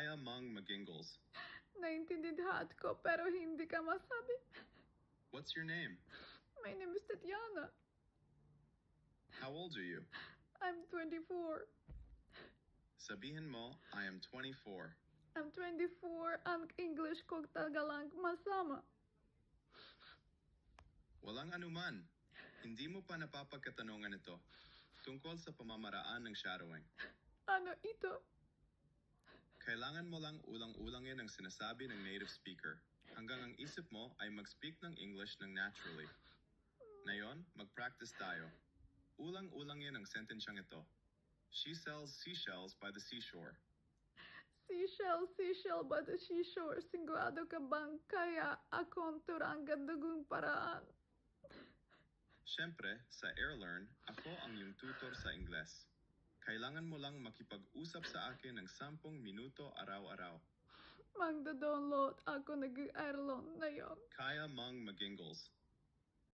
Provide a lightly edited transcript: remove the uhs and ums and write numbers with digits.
Kaya mang magingles. Naintindihan ko pero hindi ka masabi. What's your name? My name is Tatiana. How old are you? I'm 24. Sabihin mo, I am 24. I'm 24. Ang English ko talagang masama. Walang anuman. Hindi mo pa napapagkatanungan ito tungkol sa pamamaraan ng shadowing. Ano ito? Kailangan mo lang ulang-ulangin ang sinasabi ng native speaker hanggang ang isip mo ay mag-speak ng English ng naturally. Ngayon, mag-practice tayo. Ulang-ulangin ang sentensyang ito. She sells seashells by the seashore. Seashell by the seashore. Sigurado ka bang kaya akong turangan dugong paraan? Siyempre, sa AirLearn, ako ang iyong tutor sa Ingles. Kailangan mo lang makipag-usap sa akin ng 10 minuto araw-araw. Magda-download ako nag-airlon na yon. Kaya mang magingles.